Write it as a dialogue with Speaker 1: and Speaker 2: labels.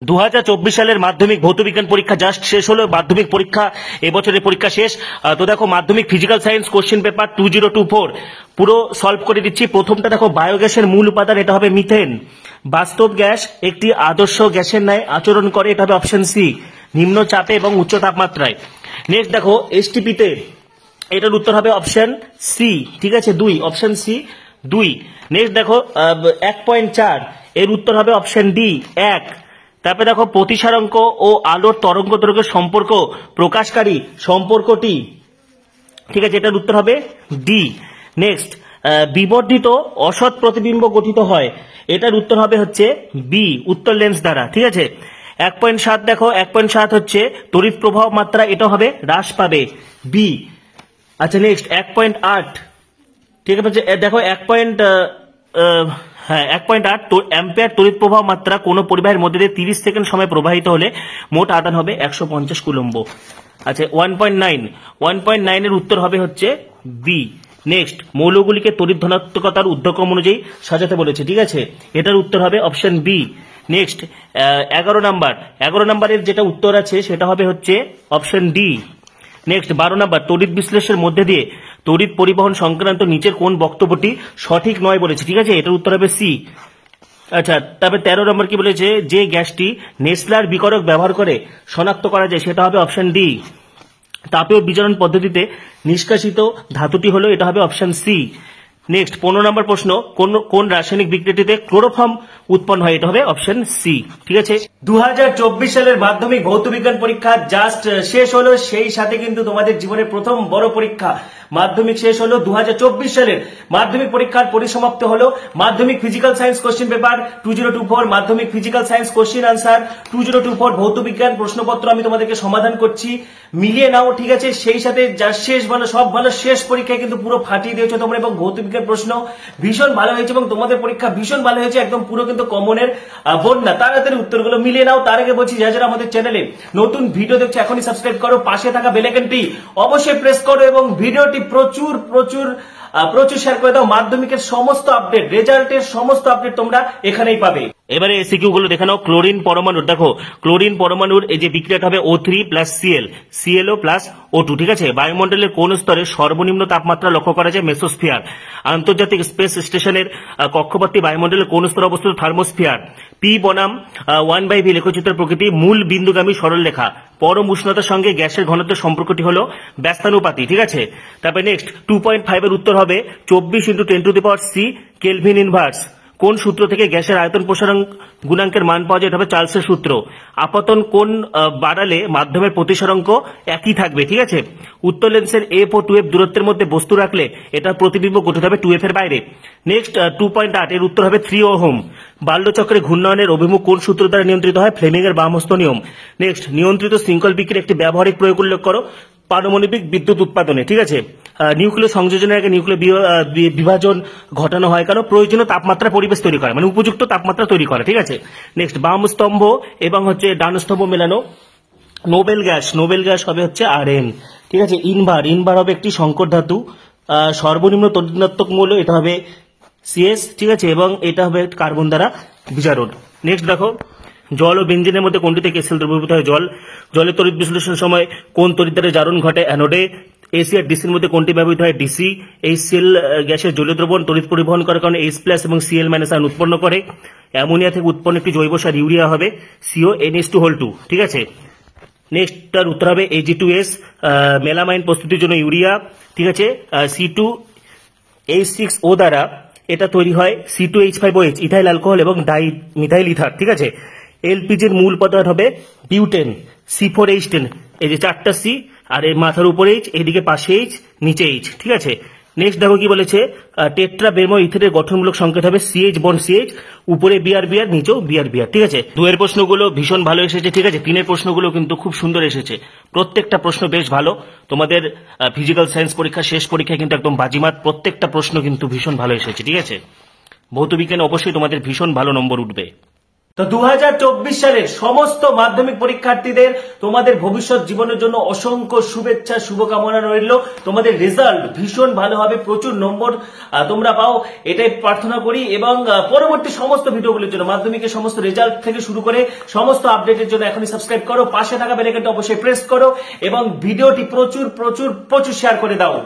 Speaker 1: 2024 সালের মাধ্যমিক ভৌতবিজ্ঞান পরীক্ষা জাস্ট শেষ হলো। মাধ্যমিক পরীক্ষা এবছরের পরীক্ষা শেষ। তো দেখো মাধ্যমিক ফিজিক্যাল সায়েন্স কোশ্চেন পেপার 2024 পুরো সলভ করে দিচ্ছি। প্রথমটা দেখো, বায়োগ্যাসের মূল উপাদান, এটা হবে মিথেন। বাস্তব গ্যাস একটি আদর্শ গ্যাসের ন্যায় আচরণ করে, এটা হবে অপশন সি, নিম্ন চাপে এবং উচ্চ তাপমাত্রায়। নেক্সট দেখো এসটিপিতে, এটার উত্তর হবে অপশন সি, ঠিক আছে, 2, অপশন সি 2। নেক্সট দেখো 1.4, এর উত্তর হবে অপশন ডি 1। তারপরে দেখো প্রতিসারাঙ্ক ও আলোর তরঙ্গ দৈর্ঘ্যের সম্পর্ক প্রকাশকারী সম্পর্কটি, ঠিক আছে, এটার উত্তর হবে ডি। নেক্সট বিবর্ধিত অসৎ প্রতিবিম্ব গঠিত হয়, এটার উত্তর হবে হচ্ছে বি, উত্তর লেন্স দ্বারা, ঠিক আছে। 1.7 দেখো, 1.7 হচ্ছে তড়িৎ প্রবাহ মাত্রা, এটা হবে হ্রাস পাবে, বি। আচ্ছা নেক্সট 1.8, ঠিক আছে, দেখো 1.8 অ্যাম্পিয়ার তড়িৎ প্রবাহ মাত্রা কোন পরিবাহের মধ্যে দিয়ে 30 সেকেন্ড সময় প্রবাহিত হলে মোট আধান হবে 150 কুলম্ব। আচ্ছা 1.9 এর উত্তর হবে হচ্ছে বি। নেক্সট মৌলগুলিকে তড়িৎ ধনাত্মকতার ঊর্ধ্বক্রম অনুযায়ী সাজাতে বলেছে, ঠিক আছে, এটার উত্তর হবে অপশন বি। নেক্সট 11 নম্বরের যেটা উত্তর আছে সেটা হবে হচ্ছে অপশন ডি। নেক্সট 12 নম্বর, তড়িৎ বিশ্লেষণের মধ্যে দিয়ে তড়িৎ পরিবহন সংক্রান্ত নিচের কোন বক্তব্যটি সঠিক নয় বলেছে, ঠিক আছে, এটার উত্তর হবে সি। আচ্ছা তারপরে 13 নম্বর কি বলেছে, যে গ্যাসটি নেসলার বিকরক ব্যবহার করে শনাক্ত করা যায়, সেটা হবে অপশন ডি। তাপীয় বিজারণ পদ্ধতিতে নিষ্কাশিত ধাতুটি হলো, এটা হবে অপশন সি। নেক্সট 15 নম্বর প্রশ্ন, কোন রাসায়নিক বিক্রিয়াটিতে ক্লোরোফর্ম উৎপন্ন হয়, এটা হবে অপশন সি, ঠিক আছে। 2024 সালের মাধ্যমিক ভৌতবিজ্ঞান পরীক্ষা জাস্ট শেষ হলো, সেই সাথে কিন্তু তোমাদের জীবনের প্রথম বড় পরীক্ষা মাধ্যমিক শেষ হলো। 2024 সালের মাধ্যমিক পরীক্ষার পরিসমাপ্তি হলো। মাধ্যমিক ফিজিক্যাল সায়েন্স কোশ্চেন পেপার 2024, মাধ্যমিক ফিজিক্যাল সায়েন্স কোশ্চেন আনসার 2024 ভৌতবিজ্ঞান প্রশ্নপত্র আমি তোমাদেরকে সমাধান করছি, মিলিয়ে নাও, ঠিক আছে। সেই সাথে যা শেষ ভালো সব ভালো, শেষ পরীক্ষায় কিন্তু পুরো ফাটিয়ে দিয়েছো তোমরা, এবং ভৌতবিজ্ঞান প্রশ্ন ভীষণ ভালো হয়েছে এবং তোমাদের পরীক্ষা ভীষণ ভালো হয়েছে, একদম পুরো কিন্তু কমনের বন্যা। তাড়াতাড়ি উত্তরগুলো মিলিয়ে নাও। তার আগে বলছি, যারা আমাদের চ্যানেলে নতুন ভিডিও দেখছো এখনই সাবস্ক্রাইব করো, পাশে থাকা বেল আইকনটি অবশ্যই প্রেস করো এবং ভিডিওটি প্রচুর প্রচুর প্রচুর শেয়ার করে দাও। মাধ্যমিকের সমস্ত আপডেট, রেজাল্টের সমস্ত আপডেট তোমরা এখানেই পাবে। এবারে এসিকিউ গুলো দেখে নাও। ক্লোরিন পরমাণুর, দেখো ক্লোরিন পরমাণুর এই যে বিক্রিয়াটা হবে O3 plus Cl, ClO plus O2, ঠিক আছে। বায়ুমণ্ডলের কোন স্তরে সর্বনিম্ন তাপমাত্রা লক্ষ্য করা যায়, মেসোস্ফিয়ার। আন্তর্জাতিক স্পেস স্টেশনের কক্ষপথটি বায়ুমণ্ডলের কোন স্তরে অবস্থিত, থার্মোস্ফিয়ার। পি বনাম 1/v লেখচিত্রের প্রকৃতি, মূল বিন্দুগামী সরলরেখা। পরম উষ্ণতার সঙ্গে গ্যাসের ঘনত্বের সম্পর্কটি হলো ব্যস্তানুপাতি, ঠিক আছে। তারপরে নেক্সট 2.5 এর উত্তর হবে 24 × 10⁶ কেলভিন ইনভার্স। কোন সূত্র থেকে গ্যাসের আয়তন প্রসারণ গুণাঙ্কের মান পাওয়া যায়, এটা হবে চার্লসের সূত্র। আপতন কোণ বাড়ালে মাধ্যমের প্রতিসরাঙ্ক একই থাকবে, ঠিক আছে। উত্তর লেন্সের F ও 2F দূরত্বের মধ্যে বস্তু রাখলে এটা প্রতিবিম্ব গঠিত হবে 2F এর বাইরে। নেক্সট 2.8 এর উত্তর হবে 3 ওহম। বাল্যচক্রে ঘূর্ণয়নের অভিমুখ কোন সূত্র দ্বারা নিয়ন্ত্রিত হয়, ফ্লেমিং এর বামহস্ত নিয়ম। নেক্সট নিয়ন্ত্রিত শৃঙ্খল বিক্রিয়ার একটি ব্যবহারিক প্রয়োগ উল্লেখ করো পারমাণবিক বিদ্যুৎ উৎপাদনে, ঠিক আছে। নিউক্লিয় সংযোজনের আগে নিউক্লিয় বিভাজন ঘটানো হয় কারণ প্রয়োজনীয় তাপমাত্রা পরিবেশ তৈরি করে, মানে উপযুক্ত তাপমাত্রা তৈরি করে, ঠিক আছে। নেক্সট বাম স্তম্ভ এবং হচ্ছে ডান স্তম্ভ মেলানো নোবেল গ্যাস হবে হচ্ছে Rn, ঠিক আছে। ইনভার হবে একটি সংকর ধাতু, সর্বনিম্ন তড়িৎ মৌল, এটা হবে CS, ঠিক আছে, এবং এটা হবে কার্বন দ্বারা বিজারণ। নেক্সট দেখো জল ও বেঞ্জিনের মধ্যে কোনটিতে কেসিএল দ্রবীভূত হয়, জল। জলের তড়িৎ বিশ্লেষণের সময় কোন তড়িৎ দ্বারা জারণ ঘটে, অ্যানোডে। এসি আর ডিসির মধ্যে কোনটি ব্যবহৃত হয়, ডিসি। HCl গ্যাসের জলীয় দ্রবণ তড়িৎ পরিবহন করার কারণে H+ এবং Cl- আয়ন উৎপন্ন করে। অ্যামোনিয়া থেকে উৎপন্ন একটি জৈব সার ইউরিয়া হবে CONH2, ঠিক আছে। নেক্সট তার উত্তর হবে Ag2S। মেলামাইন প্রস্তুতির জন্য ইউরিয়া, ঠিক আছে। C2H6O দ্বারা এটা তৈরি হয় C2H5OH, ইথাইল অ্যালকোহল এবং ডাই মিথাইল ইথার, ঠিক আছে। এলপিজির মূল পদার্থ হবে বিউটেন, C4H10, এই যে 4টা C আর এই মাথার উপরে H, এইদিকে পাশে H, নিচে H, ঠিক আছে। নেক্সট দেখো কি বলেছে, টেট্রা ব্রেমো ইথেনের গঠনমূলক সংকেত হবে CH বন্ড CH, উপরে Br, নিচেও Br, ঠিক আছে। 2 এর প্রশ্নগুলো ভীষণ ভালো এসেছে, ঠিক আছে। 3 এর প্রশ্নগুলো কিন্তু খুব সুন্দর এসেছে, প্রত্যেকটা প্রশ্ন বেশ ভালো। তোমাদের ফিজিক্যাল সায়েন্স পরীক্ষা শেষ পরীক্ষা কিন্তু একদম বাজিমাত, প্রত্যেকটা প্রশ্ন কিন্তু ভীষণ ভালো এসেছে, ঠিক আছে। ভৌতবিজ্ঞানে অবশ্যই তোমাদের ভীষণ ভালো নম্বর উঠবে। তো 2024 সালের সমস্ত মাধ্যমিক পরীক্ষার্থীদের তোমাদের ভবিষ্যৎ জীবনের জন্য অসংখ্য শুভেচ্ছা, শুভকামনা রইল। তোমাদের রেজাল্ট ভীষণ ভালো হবে, প্রচুর নম্বর তোমরা পাও, এটাই প্রার্থনা করি। এবং পরবর্তী সমস্ত ভিডিওগুলোর জন্য, মাধ্যমিকের সমস্ত রেজাল্ট থেকে শুরু করে সমস্ত আপডেটের জন্য এখনই সাবস্ক্রাইব করো, পাশে থাকা বেল আইকনটা অবশ্যই প্রেস করো এবং ভিডিওটি প্রচুর প্রচুর প্রচুর শেয়ার করে দাও।